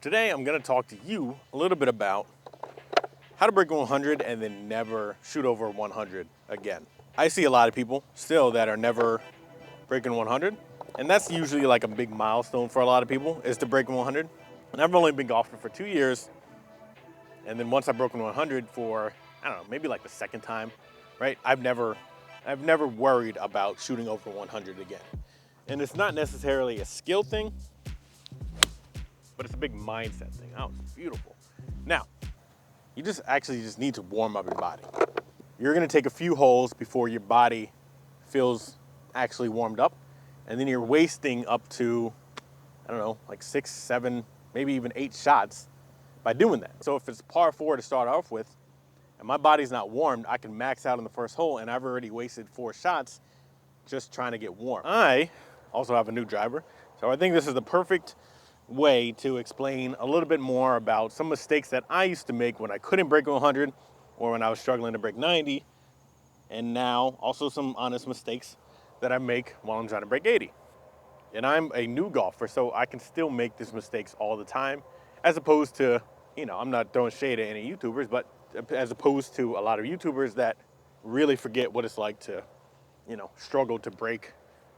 Today I'm going to talk to you a little bit about how to break 100 and then never shoot over 100 again. I see a lot of people still that are never breaking 100, and that's usually like a big milestone for a lot of people, is to break 100. And I've only been golfing for 2 years, and then once I've broken 100 for, I don't know, maybe like the second time, right? I've never worried about shooting over 100 again. And it's not necessarily a skill thing, but it's a big mindset thing. Oh, it's beautiful. Now, you just need to warm up your body. You're gonna take a few holes before your body feels actually warmed up, and then you're wasting up to, I don't know, like 6, 7, maybe even 8 shots by doing that. So if it's par 4 to start off with, and my body's not warmed, I can max out on the first hole, and I've already wasted 4 shots just trying to get warm. I also have a new driver, so I think this is the perfect way to explain a little bit more about some mistakes that I used to make when I couldn't break 100 or when I was struggling to break 90, and now also some honest mistakes that I make while I'm trying to break 80. And I'm a new golfer, so I can still make these mistakes all the time, as opposed to, I'm not throwing shade at any YouTubers, but as opposed to a lot of YouTubers that really forget what it's like to, struggle to break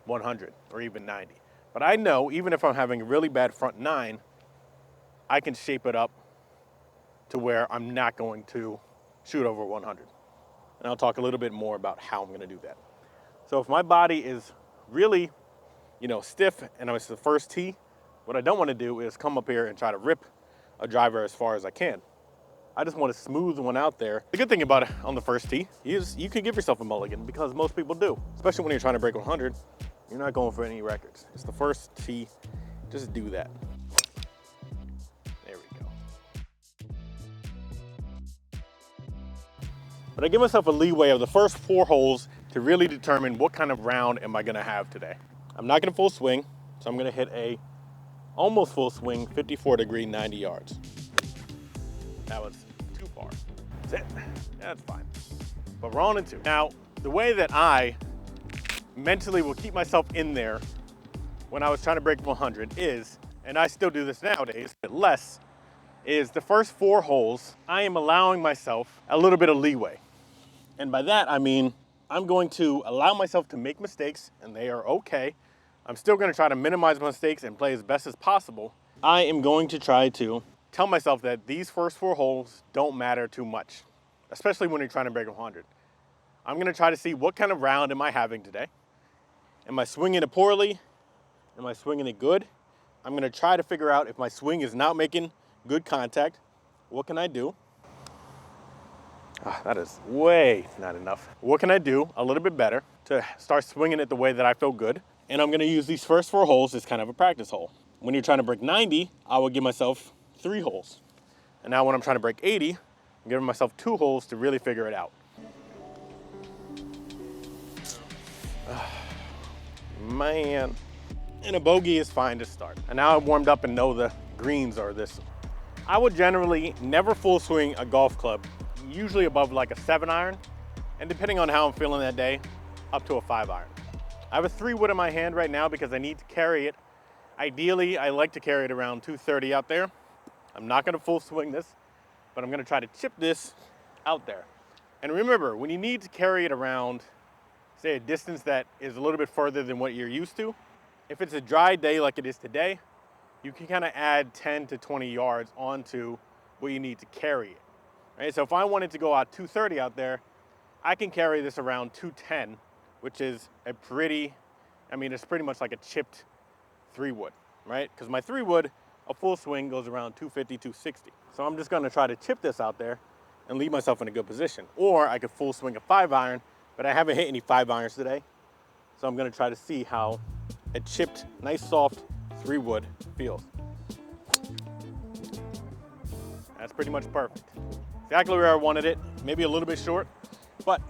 100 or even 90. But I know even if I'm having a really bad front 9, I can shape it up to where I'm not going to shoot over 100. And I'll talk a little bit more about how I'm going to do that. So if my body is really, stiff and it's the first tee, what I don't want to do is come up here and try to rip a driver as far as I can. I just want to smooth one out there. The good thing about it on the first tee is you can give yourself a mulligan, because most people do, especially when you're trying to break 100. You're not going for any records. It's the first tee. Just do that. There we go. But I give myself a leeway of the first 4 holes to really determine what kind of round am I going to have today. I'm not going to full swing, so I'm going to hit a almost full swing, 54-degree, 90 yards. That was too far. That's it. That's fine. But we're on in 2. Now, the way that I mentally will keep myself in there when I was trying to break 100 is, and I still do this nowadays, but less, is the first 4 holes, I am allowing myself a little bit of leeway. And by that, I mean, I'm going to allow myself to make mistakes, and they are okay. I'm still going to try to minimize my mistakes and play as best as possible. I am going to try to tell myself that these first 4 holes don't matter too much, especially when you're trying to break 100. I'm going to try to see what kind of round am I having today. Am I swinging it poorly? Am I swinging it good? I'm going to try to figure out if my swing is not making good contact. What can I do? That is way not enough. What can I do a little bit better to start swinging it the way that I feel good? And I'm going to use these first 4 holes as kind of a practice hole. When you're trying to break 90, I will give myself 3 holes. And now when I'm trying to break 80, I'm giving myself 2 holes to really figure it out. Man. And a bogey is fine to start. And now I've warmed up and know the greens are this. I would generally never full swing a golf club, usually above like a 7-iron, and depending on how I'm feeling that day, up to a 5-iron. I have a 3-wood in my hand right now because I need to carry it. Ideally, I like to carry it around 230 out there. I'm not gonna full swing this, but I'm gonna try to chip this out there. And remember, when you need to carry it around, say a distance that is a little bit further than what you're used to, if it's a dry day like it is today, you can kind of add 10 to 20 yards onto what you need to carry it. Right? So if I wanted to go out 230 out there, I can carry this around 210, which is it's pretty much like a chipped 3-wood, right? Because my 3-wood, a full swing goes around 250, 260. So I'm just gonna try to chip this out there and leave myself in a good position. Or I could full swing a 5-iron, but I haven't hit any 5-irons today. So I'm gonna try to see how a chipped, nice soft 3-wood feels. That's pretty much perfect. Exactly where I wanted it, maybe a little bit short, but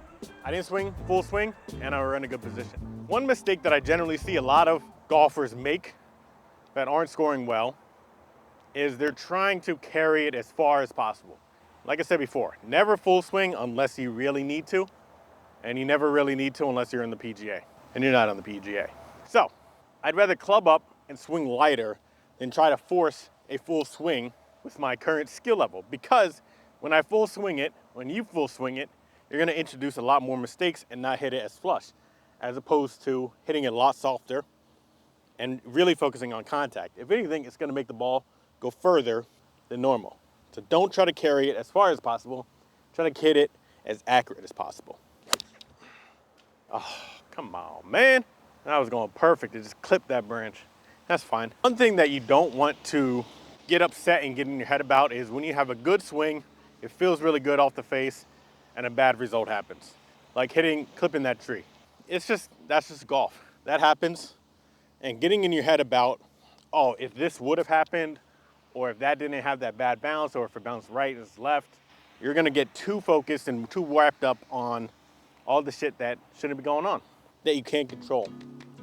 I didn't swing, full swing, and I were in a good position. One mistake that I generally see a lot of golfers make that aren't scoring well is they're trying to carry it as far as possible. Like I said before, never full swing unless you really need to, and you never really need to unless you're in the PGA, and you're not on the PGA. So, I'd rather club up and swing lighter than try to force a full swing with my current skill level, because when I full swing it, when you full swing it, you're gonna introduce a lot more mistakes and not hit it as flush, as opposed to hitting it a lot softer and really focusing on contact. If anything, it's gonna make the ball go further than normal. So don't try to carry it as far as possible. Try to hit it as accurate as possible. Oh, come on, man. That was going perfect. It just clipped that branch. That's fine. One thing that you don't want to get upset and get in your head about is when you have a good swing, it feels really good off the face, and a bad result happens. Like clipping that tree. That's just golf. That happens. And getting in your head about, oh, if this would have happened, or if that didn't have that bad bounce, or if it bounced right and it's left, you're gonna get too focused and too wrapped up on all the shit that shouldn't be going on, that you can't control.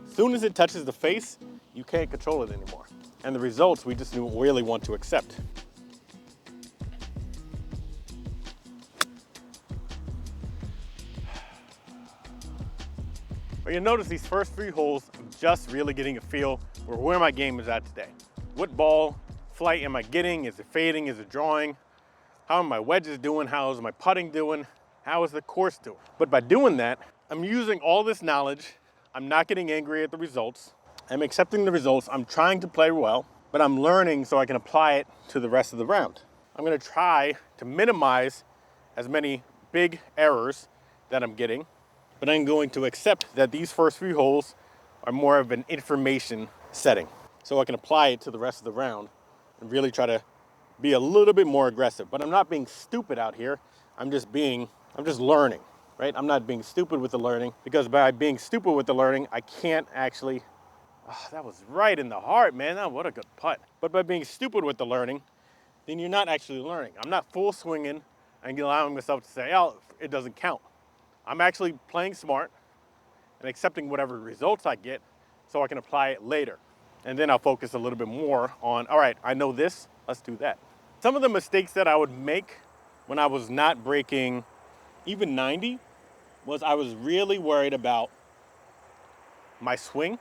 As soon as it touches the face, you can't control it anymore. And the results we just really want to accept. But you'll notice these first 3 holes, I'm just really getting a feel for where my game is at today. What ball flight am I getting? Is it fading? Is it drawing? How are my wedges doing? How is my putting doing? How is the course doing? But by doing that, I'm using all this knowledge. I'm not getting angry at the results. I'm accepting the results. I'm trying to play well, but I'm learning so I can apply it to the rest of the round. I'm gonna try to minimize as many big errors that I'm getting, but I'm going to accept that these first 3 holes are more of an information setting, so I can apply it to the rest of the round and really try to be a little bit more aggressive. But I'm not being stupid out here. I'm just learning, right? I'm not being stupid with the learning, because by being stupid with the learning, I can't actually, that was right in the heart, man. Oh, what a good putt. But by being stupid with the learning, then you're not actually learning. I'm not full swinging and allowing myself to say, oh, it doesn't count. I'm actually playing smart and accepting whatever results I get so I can apply it later. And then I'll focus a little bit more on, all right, I know this, let's do that. Some of the mistakes that I would make when I was not breaking even 90 was I was really worried about my swing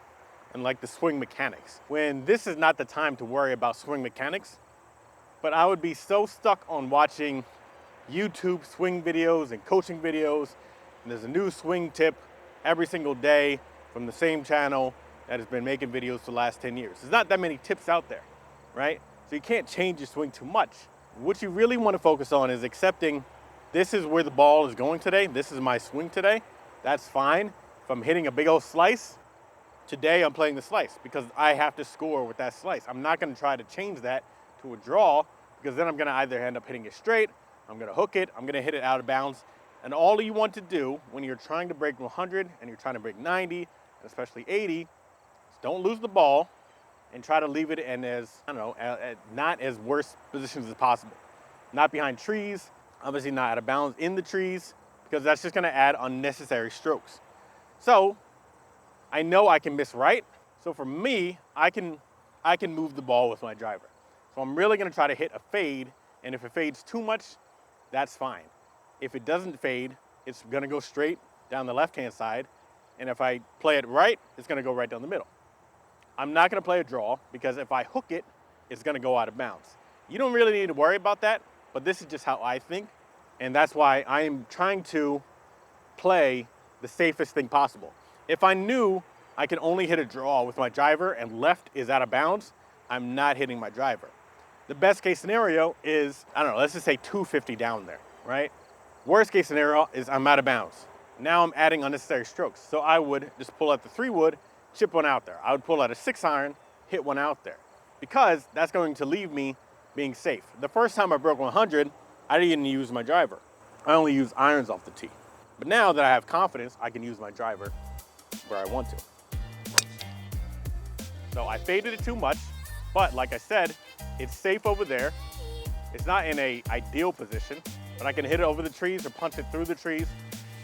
and like the swing mechanics. When this is not the time to worry about swing mechanics, but I would be so stuck on watching YouTube swing videos and coaching videos, and there's a new swing tip every single day from the same channel that has been making videos for the last 10 years. There's not that many tips out there, right? So you can't change your swing too much. What you really want to focus on is accepting this is where the ball is going today. This is my swing today. That's fine. If I'm hitting a big old slice, today I'm playing the slice because I have to score with that slice. I'm not going to try to change that to a draw, because then I'm going to either end up hitting it straight, I'm going to hook it, I'm going to hit it out of bounds. And all you want to do when you're trying to break 100 and you're trying to break 90, and especially 80, is don't lose the ball and try to leave it in as, not as worst positions as possible. Not behind trees, obviously not out of bounds in the trees, because that's just going to add unnecessary strokes. So I know I can miss right. So for me, I can move the ball with my driver. So I'm really going to try to hit a fade, and if it fades too much, that's fine. If it doesn't fade, it's going to go straight down the left-hand side, and if I play it right, it's going to go right down the middle. I'm not going to play a draw, because if I hook it, it's going to go out of bounds. You don't really need to worry about that, but this is just how I think, and that's why I am trying to play the safest thing possible. If I knew I could only hit a draw with my driver and left is out of bounds, I'm not hitting my driver. The best case scenario is, let's just say 250 down there, right? Worst case scenario is I'm out of bounds. Now I'm adding unnecessary strokes. So I would just pull out the 3-wood, chip one out there. I would pull out a 6-iron, hit one out there, because that's going to leave me being safe. The first time I broke 100, I didn't use my driver. I only used irons off the tee. But now that I have confidence, I can use my driver where I want to. So I faded it too much, but like I said, it's safe over there. It's not in an ideal position, but I can hit it over the trees or punch it through the trees,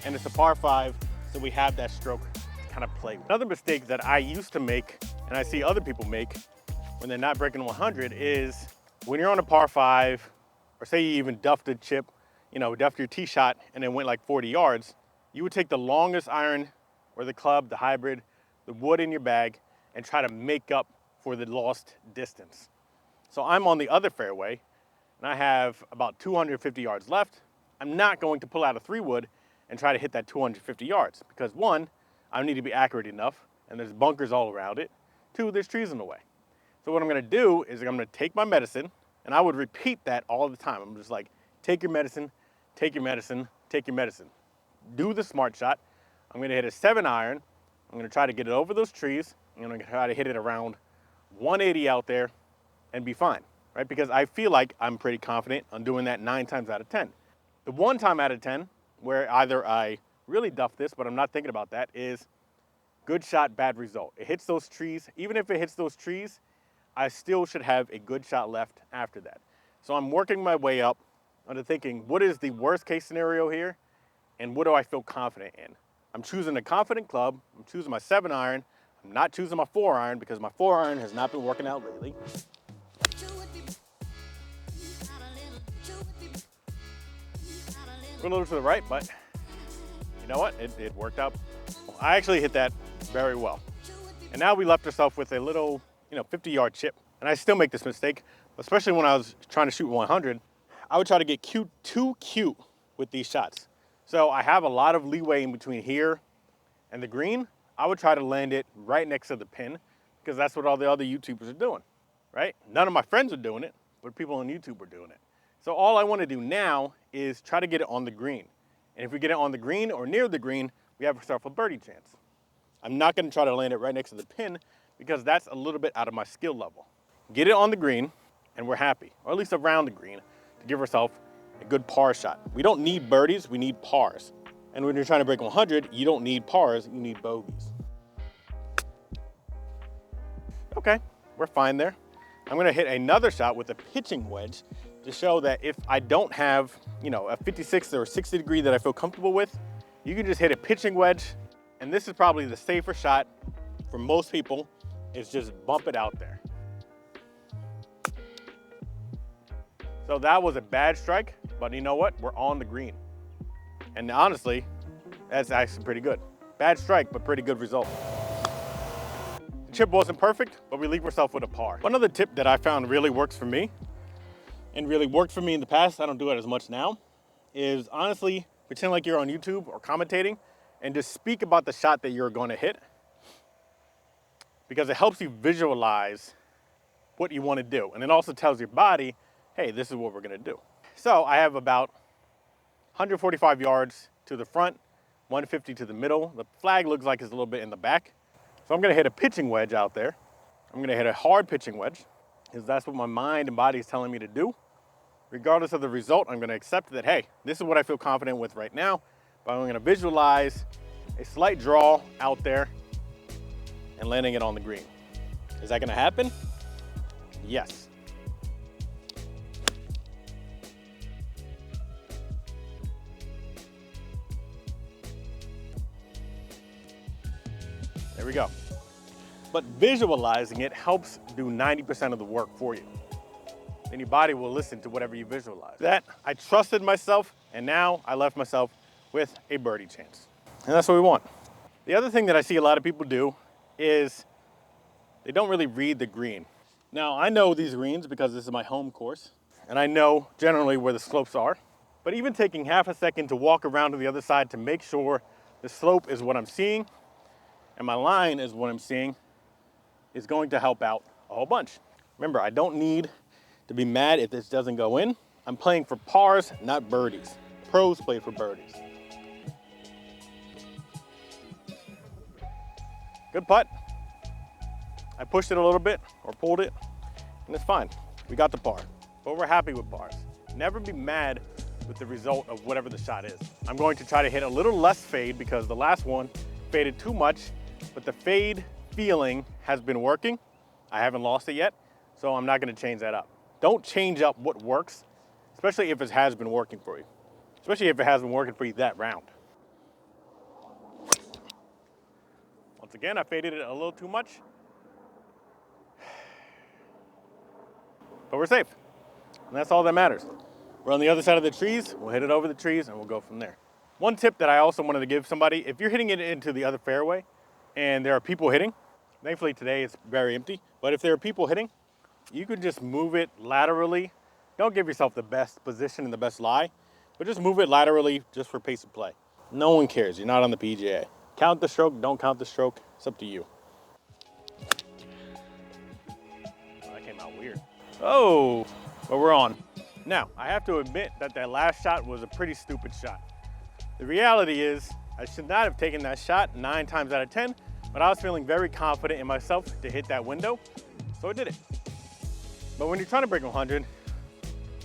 and it's a par 5, so we have that stroke to kind of play with. Another mistake that I used to make, and I see other people make when they're not breaking 100, is when you're on a par 5, or say you even duffed a chip, duffed your tee shot and it went like 40 yards, you would take the longest iron or the club, the hybrid, the wood in your bag, and try to make up for the lost distance. So I'm on the other fairway, and I have about 250 yards left. I'm not going to pull out a 3-wood and try to hit that 250 yards because 1, I need to be accurate enough, and there's bunkers all around it. 2, there's trees in the way. So what I'm gonna do is I'm gonna take my medicine, and I would repeat that all the time. I'm just like, take your medicine, take your medicine, take your medicine. Do the smart shot. I'm gonna hit a 7-iron. I'm gonna try to get it over those trees. I'm gonna try to hit it around 180 out there and be fine, right? Because I feel like I'm pretty confident on doing that 9 times out of 10. The 1 time out of 10, where either I really duff this, but I'm not thinking about that, is good shot, bad result. It hits those trees. Even if it hits those trees, I still should have a good shot left after that. So I'm working my way up onto thinking, what is the worst case scenario here? And what do I feel confident in? I'm choosing a confident club. I'm choosing my 7-iron. I'm not choosing my 4-iron because my 4-iron has not been working out lately. We're a little to the right, but you know what? It worked out. I actually hit that very well. And now we left ourselves with a little, 50-yard chip. And I still make this mistake, especially when I was trying to shoot 100. I would try to get too cute with these shots. So I have a lot of leeway in between here and the green. I would try to land it right next to the pin because that's what all the other YouTubers are doing, right? None of my friends are doing it, but people on YouTube are doing it. So all I want to do now is try to get it on the green. And if we get it on the green or near the green, we have ourselves a birdie chance. I'm not going to try to land it right next to the pin because that's a little bit out of my skill level. Get it on the green and we're happy, or at least around the green, to give ourselves a good par shot. We don't need birdies, we need pars. And when you're trying to break 100, you don't need pars, you need bogeys. Okay, we're fine there. I'm gonna hit another shot with a pitching wedge to show that if I don't have, a 56 or a 60 degree that I feel comfortable with, you can just hit a pitching wedge. And this is probably the safer shot for most people, is just bump it out there. So that was a bad strike, but you know what? We're on the green. And honestly, that's actually pretty good. Bad strike, but pretty good result. The chip wasn't perfect, but we leave ourselves with a par. One other tip that I found really works for me, and really worked for me in the past, I don't do it as much now, is honestly pretend like you're on YouTube or commentating and just speak about the shot that you're gonna hit, because it helps you visualize what you wanna do. And it also tells your body, hey, this is what we're gonna do. So I have about 145 yards to the front, 150 to the middle. The flag looks like it's a little bit in the back. So I'm gonna hit a pitching wedge out there. I'm gonna hit a hard pitching wedge, because that's what my mind and body is telling me to do. Regardless of the result, I'm gonna accept that, hey, this is what I feel confident with right now, but I'm gonna visualize a slight draw out there and landing it on the green. Is that gonna happen? Yes. There we go. But visualizing it helps do 90% of the work for you. Then your body will listen to whatever you visualize. That, I trusted myself, and now I left myself with a birdie chance. And that's what we want. The other thing that I see a lot of people do is they don't really read the green. Now, I know these greens because this is my home course, and I know generally where the slopes are. But even taking half a second to walk around to the other side to make sure the slope is what I'm seeing and my line is what I'm seeing is going to help out a whole bunch. Remember, I don't need to be mad if this doesn't go in. I'm playing for pars, not birdies. Pros play for birdies. Good putt. I pushed it a little bit or pulled it, and it's fine. We got the par, but we're happy with pars. Never be mad with the result of whatever the shot is. I'm going to try to hit a little less fade because the last one faded too much, but the fade feeling has been working. I haven't lost it yet, so I'm not gonna change that up. Don't change up what works, especially if it has been working for you. Especially if it has been working for you that round. Once again, I faded it a little too much, but we're safe, and that's all that matters. We're on the other side of the trees, we'll hit it over the trees, and we'll go from there. One tip that I also wanted to give somebody, if you're hitting it into the other fairway and there are people hitting, thankfully today it's very empty, but if there are people hitting, you can just move it laterally. Don't give yourself the best position and the best lie, but just move it laterally just for pace of play. No one cares. You're not on the PGA. Count the stroke, don't count the stroke. It's up to you. Oh, that came out weird. Oh, but we're on. Now, I have to admit that last shot was a pretty stupid shot. The reality is, I should not have taken that shot 9 times out of 10, but I was feeling very confident in myself to hit that window, so I did it. But when you're trying to break 100,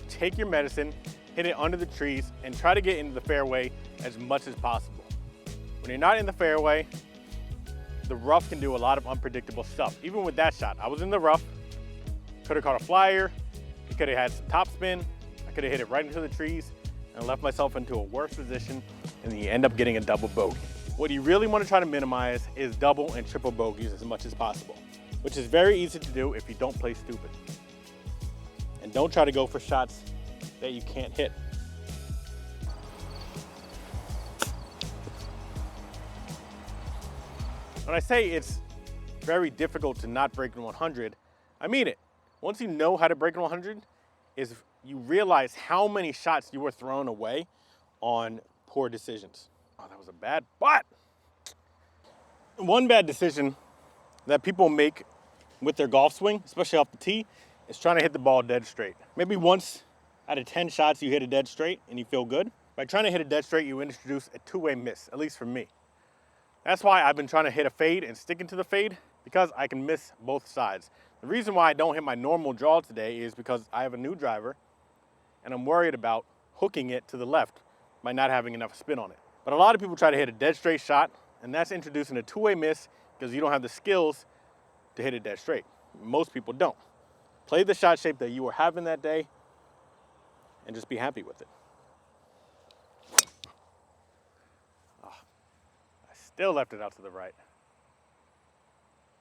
take your medicine, hit it under the trees, and try to get into the fairway as much as possible. When you're not in the fairway, the rough can do a lot of unpredictable stuff. Even with that shot, I was in the rough, could have caught a flyer, it could have had some topspin, I could have hit it right into the trees, and left myself into a worse position, and you end up getting a double bogey. What you really want to try to minimize is double and triple bogeys as much as possible, which is very easy to do if you don't play stupid. And don't try to go for shots that you can't hit. When I say it's very difficult to not break in 100, I mean it. Once you know how to break in 100, is you realize how many shots you were thrown away on poor decisions. Oh, that was a bad putt. One bad decision that people make with their golf swing, especially off the tee, is trying to hit the ball dead straight. Maybe once out of 10 shots you hit it dead straight and you feel good. By trying to hit it dead straight, you introduce a two-way miss, at least for me. That's why I've been trying to hit a fade and sticking to the fade, because I can miss both sides. The reason why I don't hit my normal draw today is because I have a new driver and I'm worried about hooking it to the left by not having enough spin on it. But a lot of people try to hit a dead straight shot, and that's introducing a two-way miss because you don't have the skills to hit it dead straight. Most people don't. Play the shot shape that you were having that day and just be happy with it. Oh, I still left it out to the right.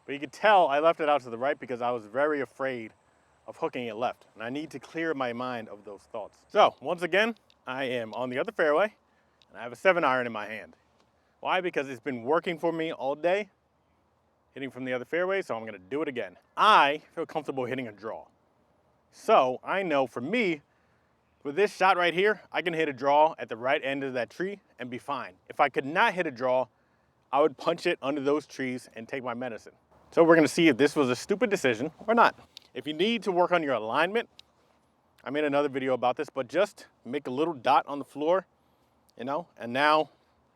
But you could tell I left it out to the right because I was very afraid of hooking it left. And I need to clear my mind of those thoughts. So once again, I am on the other fairway and I have a 7-iron in my hand. Why? Because it's been working for me all day, hitting from the other fairway, so I'm gonna do it again. I feel comfortable hitting a draw. So I know for me, with this shot right here, I can hit a draw at the right end of that tree and be fine. If I could not hit a draw, I would punch it under those trees and take my medicine. So we're gonna see if this was a stupid decision or not. If you need to work on your alignment, I made another video about this, but just make a little dot on the floor, you know, and now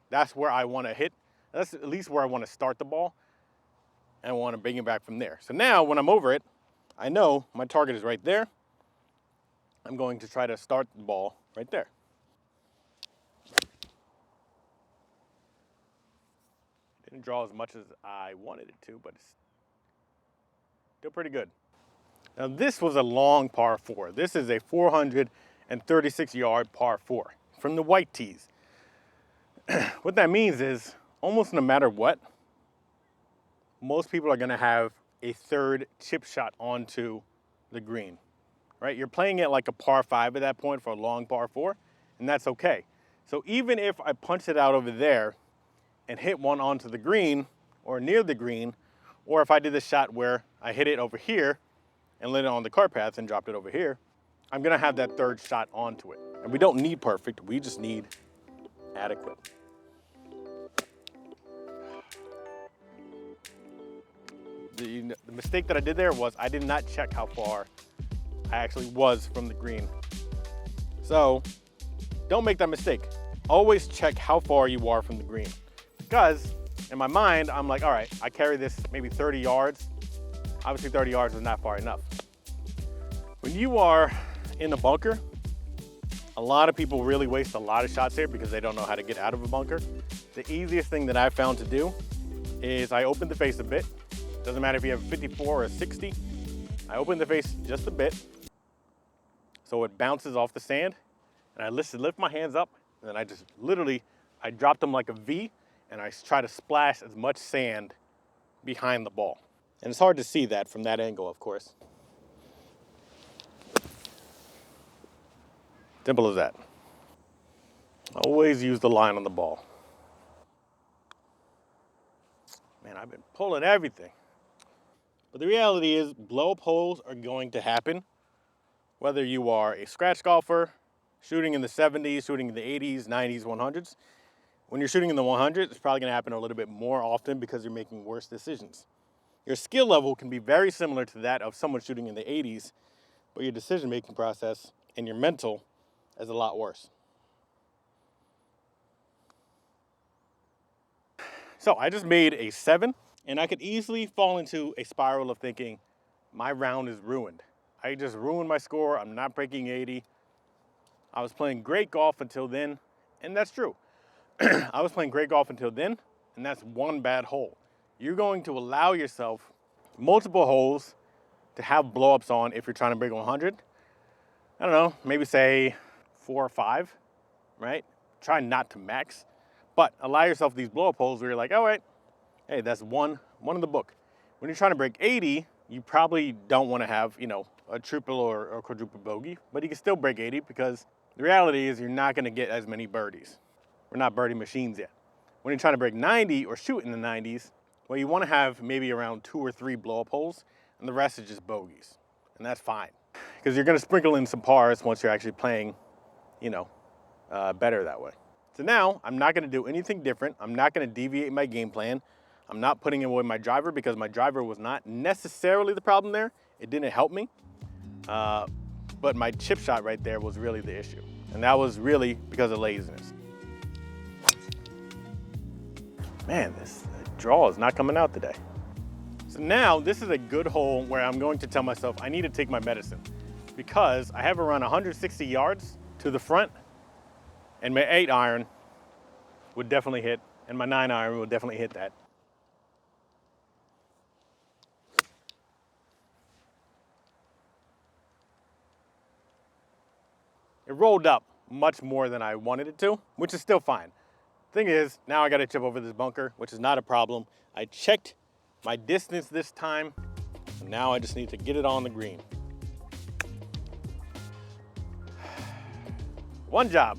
that's where I wanna hit. That's at least where I wanna start the ball and I wanna bring it back from there. So now when I'm over it, I know my target is right there. I'm going to try to start the ball right there. Didn't draw as much as I wanted it to, but it's still pretty good. Now this was a long par 4. This is a 436-yard par 4 from the white tees. What that means is almost no matter what, most people are gonna have a third chip shot onto the green, right? You're playing it like a par 5 at that point for a long par 4, and that's okay. So even if I punch it out over there and hit one onto the green or near the green, or if I did the shot where I hit it over here and lit it on the cart path and dropped it over here, I'm gonna have that third shot onto it. And we don't need perfect, we just need adequate. The mistake that I did there was I did not check how far I actually was from the green. So don't make that mistake. Always check how far you are from the green. Because in my mind, I'm like, all right, I carry this maybe 30 yards. Obviously 30 yards is not far enough. When you are in a bunker, a lot of people really waste a lot of shots here because they don't know how to get out of a bunker. The easiest thing that I've found to do is I open the face a bit. Doesn't matter if you have a 54 or a 60. I open the face just a bit so it bounces off the sand, and I lift my hands up, and then I just literally, I drop them like a V, and I try to splash as much sand behind the ball. And it's hard to see that from that angle, of course. Simple as that. Always use the line on the ball. Man, I've been pulling everything. But the reality is blow-up holes are going to happen, whether you are a scratch golfer, shooting in the 70s, shooting in the 80s, 90s, 100s. When you're shooting in the 100s, it's probably going to happen a little bit more often because you're making worse decisions. Your skill level can be very similar to that of someone shooting in the 80s, but your decision-making process and your mental is a lot worse. So I just made a 7, and I could easily fall into a spiral of thinking, my round is ruined. I just ruined my score. I'm not breaking 80. I was playing great golf until then, and that's true. I was playing great golf until then, and that's one bad hole. You're going to allow yourself multiple holes to have blow-ups on if you're trying to break 100. I don't know, maybe say 4 or 5, right? Try not to max, but allow yourself these blow-up holes where you're like, all right, hey, that's one in the book. When you're trying to break 80, you probably don't want to have, a triple or quadruple bogey, but you can still break 80 because the reality is you're not going to get as many birdies. We're not birdie machines yet. When you're trying to break 90 or shoot in the 90s, well, you want to have maybe around 2 or 3 blow-up holes, and the rest is just bogeys, and that's fine because you're going to sprinkle in some pars once you're actually playing, better that way. So now I'm not going to do anything different. I'm not going to deviate my game plan. I'm not putting away my driver because my driver was not necessarily the problem there. It didn't help me. But my chip shot right there was really the issue. And that was really because of laziness. Man, this draw is not coming out today. So now this is a good hole where I'm going to tell myself I need to take my medicine because I have around 160 yards to the front and my 8 iron would definitely hit and my 9 iron would definitely hit that. It rolled up much more than I wanted it to, which is still fine. Thing is, now I got to chip over this bunker, which is not a problem. I checked my distance this time, and now I just need to get it on the green. One job,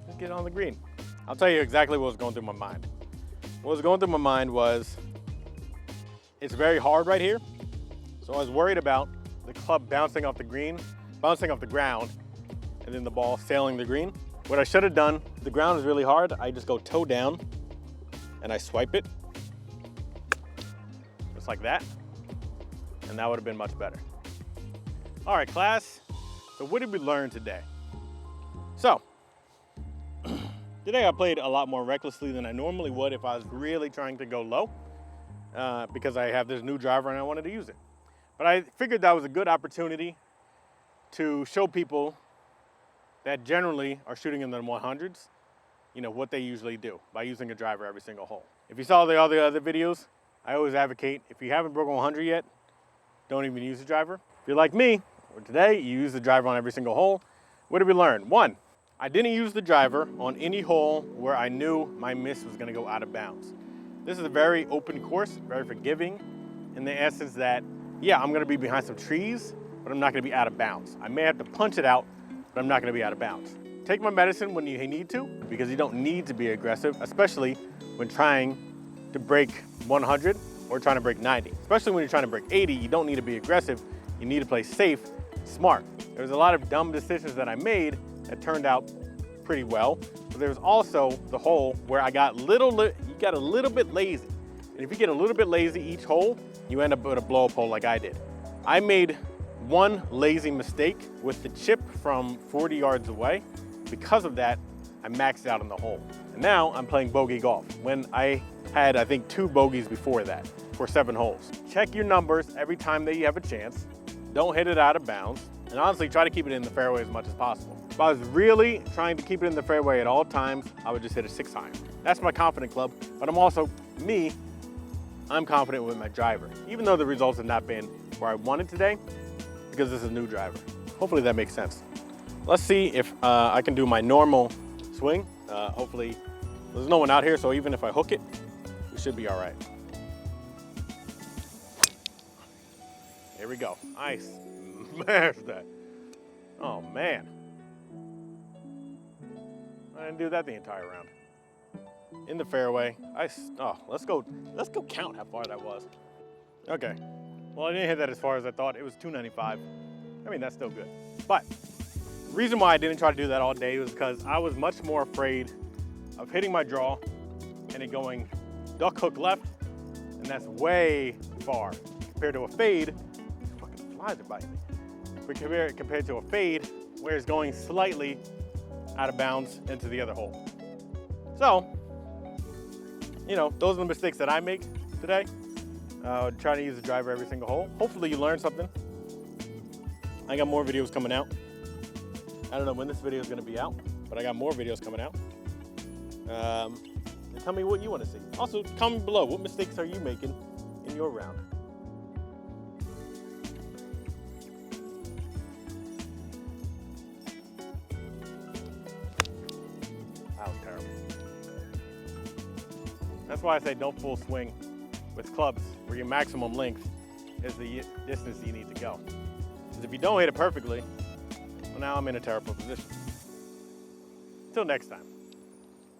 just get it on the green. I'll tell you exactly what was going through my mind. What was going through my mind was, it's very hard right here, so I was worried about the club bouncing off the green, bouncing off the ground, and then the ball sailing the green. What I should have done, the ground is really hard, I just go toe down and I swipe it, just like that, and that would have been much better. All right, class, so what did we learn today? So, today I played a lot more recklessly than I normally would if I was really trying to go low, because I have this new driver and I wanted to use it. But I figured that was a good opportunity to show people that generally are shooting in the 100s, what they usually do by using a driver every single hole. If you saw the other videos, I always advocate, if you haven't broken 100 yet, don't even use the driver. If you're like me, or today, you use the driver on every single hole. What did we learn? 1, I didn't use the driver on any hole where I knew my miss was gonna go out of bounds. This is a very open course, very forgiving, in the essence that, yeah, I'm gonna be behind some trees, but I'm not gonna be out of bounds. I may have to punch it out, but I'm not gonna be out of bounds. Take my medicine when you need to, because you don't need to be aggressive, especially when trying to break 100 or trying to break 90. Especially when you're trying to break 80, you don't need to be aggressive. You need to play safe, smart. There was a lot of dumb decisions that I made that turned out pretty well, but there was also the hole where I got you got a little bit lazy. And if you get a little bit lazy each hole, you end up with a blow-up hole like I did. I made one lazy mistake with the chip from 40 yards away. Because of that, I maxed out on the hole. And now I'm playing bogey golf when I had, I think, 2 bogeys before that for 7 holes. Check your numbers every time that you have a chance. Don't hit it out of bounds. And honestly, try to keep it in the fairway as much as possible. If I was really trying to keep it in the fairway at all times, I would just hit a 6 iron. That's my confident club, but I'm confident with my driver. Even though the results have not been where I wanted today, because this is a new driver. Hopefully that makes sense. Let's see if I can do my normal swing. Hopefully, there's no one out here, so even if I hook it, we should be all right. Here we go. I smashed that. Oh man. I didn't do that the entire round. In the fairway. Let's go count how far that was. Okay, Well, I didn't hit that as far as I thought. It was 295. I mean, that's still good. But the reason why I didn't try to do that all day was because I was much more afraid of hitting my draw and it going duck hook left, and that's way far compared to a fade. Fucking flies are biting me. But compared to a fade, where it's going slightly out of bounds into the other hole. So, you know, those are the mistakes that I make today. Trying to use the driver every single hole. Hopefully you learned something. I got more videos coming out. I don't know when this video is going to be out, but I got more videos coming out. And tell me what you want to see. Also, comment below, what mistakes are you making in your round? That was terrible. That's why I say don't full swing with clubs where your maximum length is the distance you need to go. Because if you don't hit it perfectly, well, now I'm in a terrible position. Until next time.